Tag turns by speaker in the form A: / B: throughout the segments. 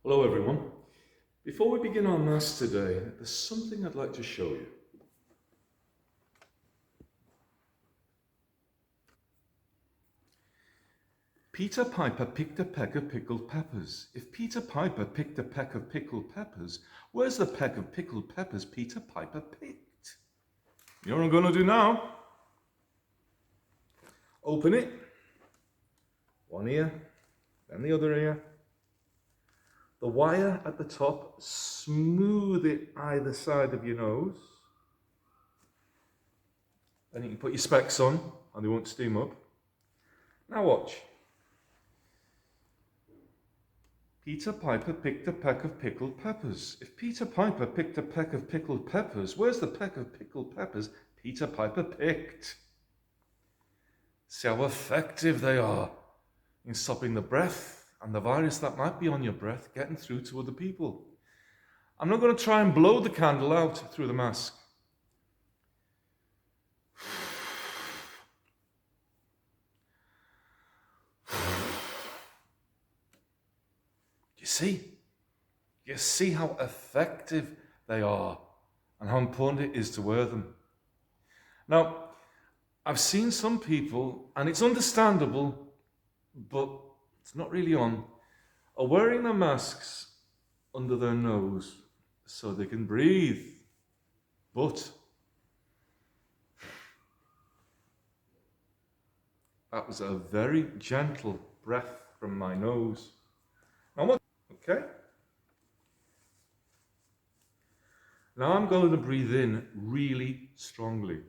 A: Hello everyone. Before we begin our Mass today, there's something I'd like to show you. Peter Piper picked a peck of pickled peppers. If Peter Piper picked a peck of pickled peppers, where's the peck of pickled peppers Peter Piper picked? You know what I'm going to do now? Open it. One ear, then the other ear. The wire at the top, smooth it either side of your nose. Then you can put your specs on and they won't steam up. Now watch. Peter Piper picked a peck of pickled peppers. If Peter Piper picked a peck of pickled peppers, where's the peck of pickled peppers Peter Piper picked? See how effective they are in stopping the breath and the virus that might be on your breath getting through to other people. I'm not going to try and blow the candle out through the mask. You see how effective they are and how important it is to wear them. Now, I've seen some people, and it's understandable, but it's not really on, are wearing their masks under their nose so they can breathe. But that was a very gentle breath from my nose. Now what? Okay. Now I'm going to breathe in really strongly.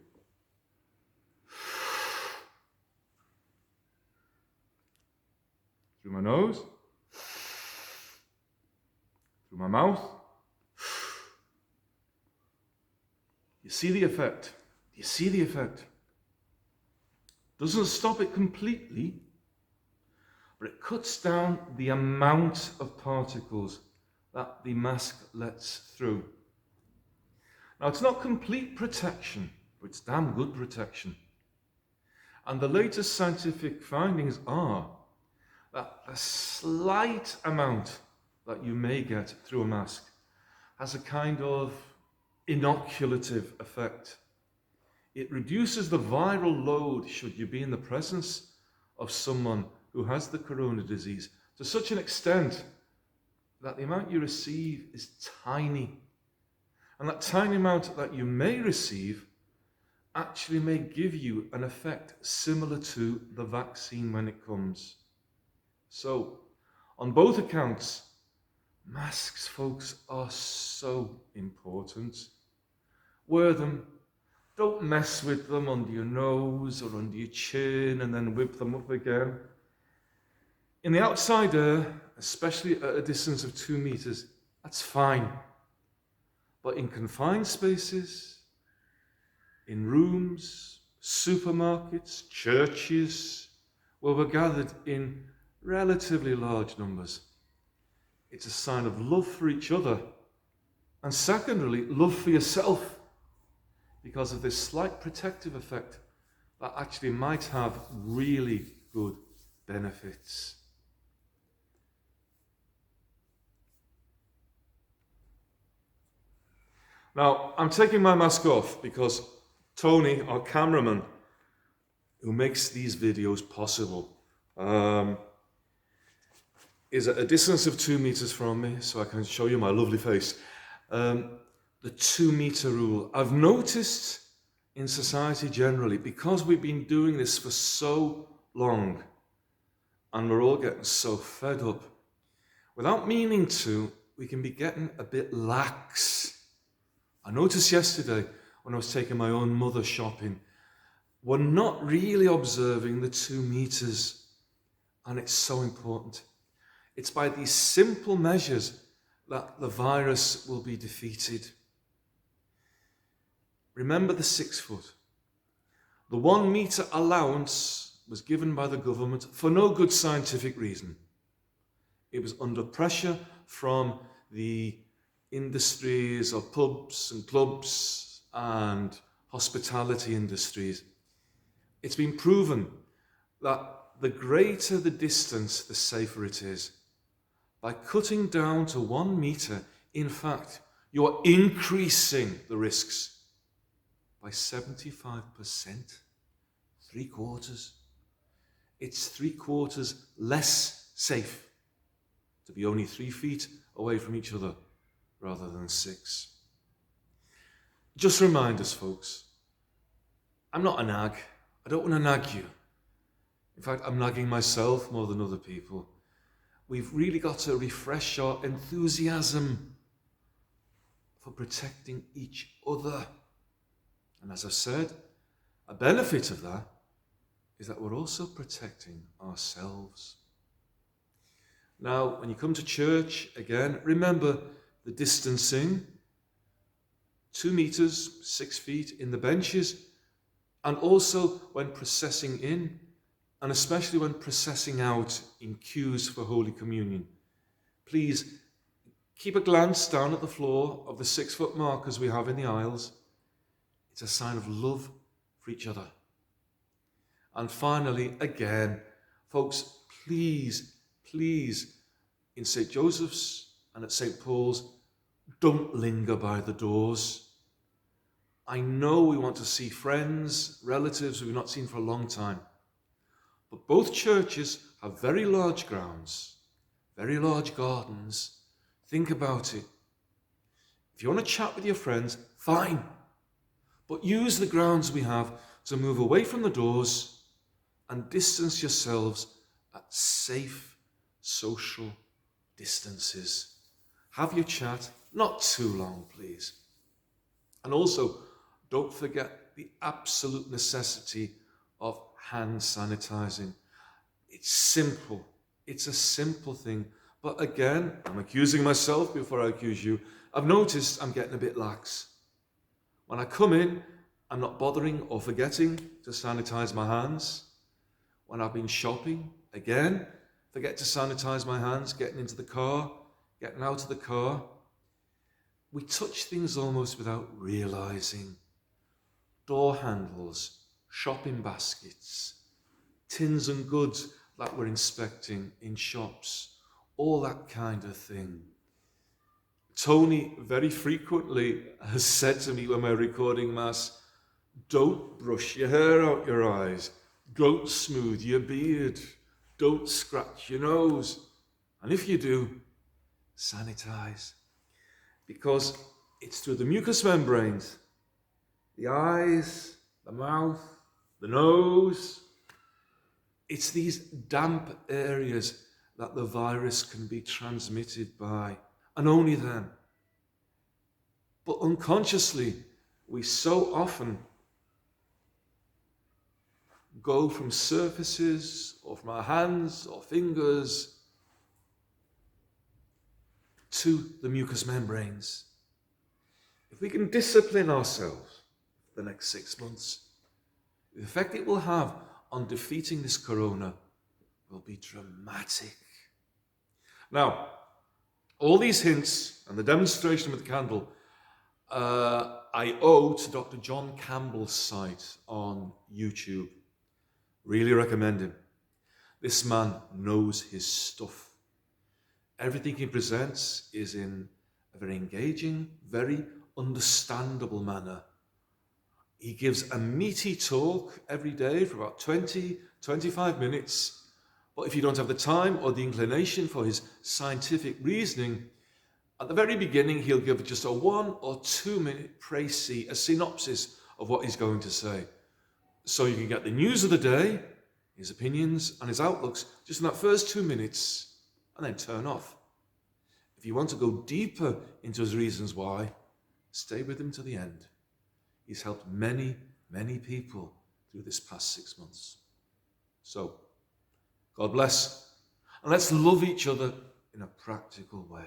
A: Through my nose, through my mouth. You see the effect? You see the effect? Doesn't stop it completely, but it cuts down the amount of particles that the mask lets through. Now, it's not complete protection, but it's damn good protection. And the latest scientific findings are that a slight amount that you may get through a mask has a kind of inoculative effect. It reduces the viral load should you be in the presence of someone who has the corona disease to such an extent that the amount you receive is tiny. And that tiny amount that you may receive actually may give you an effect similar to the vaccine when it comes. So, on both accounts, masks, folks, are so important. Wear them. Don't mess with them under your nose or under your chin and then whip them up again. In the outside air, especially at a distance of 2 meters, that's fine. But in confined spaces, in rooms, supermarkets, churches, where we're gathered in relatively large numbers, it's a sign of love for each other, and secondarily, love for yourself, because of this slight protective effect that actually might have really good benefits. Now, I'm taking my mask off because Tony, our cameraman, who makes these videos possible, is at a distance of 2 meters from me, so I can show you my lovely face. The 2 meter rule. I've noticed in society generally, because we've been doing this for so long, and we're all getting so fed up, without meaning to, we can be getting a bit lax. I noticed yesterday when I was taking my own mother shopping, we're not really observing the 2 meters, and it's so important. It's by these simple measures that the virus will be defeated. Remember the 6 foot. The 1 meter allowance was given by the government for no good scientific reason. It was under pressure from the industries of pubs and clubs and hospitality industries. It's been proven that the greater the distance, the safer it is. By cutting down to 1 meter, in fact, you are increasing the risks by 75%, 3/4. It's 3/4 less safe to be only 3 feet away from each other rather than 6. Just remind us, folks, I'm not a nag. I don't want to nag you. In fact, I'm nagging myself more than other people. We've really got to refresh our enthusiasm for protecting each other. And as I said, a benefit of that is that we're also protecting ourselves. Now, when you come to church, again, remember the distancing, 2 meters, 6 feet in the benches, and also when processing in, and especially when processing out in queues for Holy Communion. Please keep a glance down at the floor of the 6-foot markers we have in the aisles. It's a sign of love for each other. And finally, again, folks, please, in St. Joseph's and at St. Paul's, don't linger by the doors. I know we want to see friends, relatives we've not seen for a long time. But both churches have very large grounds, very large gardens. Think about it. If you want to chat with your friends, fine. But use the grounds we have to move away from the doors and distance yourselves at safe social distances. Have your chat, not too long, please. And also, don't forget the absolute necessity of hand sanitizing. It's simple. It's a simple thing. But again, I'm accusing myself before I accuse you. I've noticed I'm getting a bit lax. When I come in, I'm not bothering or forgetting to sanitize my hands. When I've been shopping, again, forget to sanitize my hands, getting into the car, getting out of the car. We touch things almost without realizing. Door handles, shopping baskets, tins and goods that we're inspecting in shops, all that kind of thing. Tony very frequently has said to me when we're recording Mass, don't brush your hair out your eyes, don't smooth your beard, don't scratch your nose, and if you do, sanitize. Because it's through the mucous membranes, the eyes, the mouth, the nose, it's these damp areas that the virus can be transmitted by, and only then. But unconsciously, we so often go from surfaces or from our hands or fingers to the mucous membranes. If we can discipline ourselves for the next 6 months, the effect it will have on defeating this corona will be dramatic. Now, all these hints and the demonstration with the candle, I owe to Dr. John Campbell's site on YouTube. Really recommend him. This man knows his stuff. Everything he presents is in a very engaging, very understandable manner. He gives a meaty talk every day for about 20-25 minutes. But if you don't have the time or the inclination for his scientific reasoning, at the very beginning, he'll give just a 1 or 2 minute précis, a synopsis of what he's going to say. So you can get the news of the day, his opinions and his outlooks just in that first 2 minutes, and then turn off. If you want to go deeper into his reasons why, stay with him to the end. He's helped many, many people through this past 6 months. So, God bless, and let's love each other in a practical way.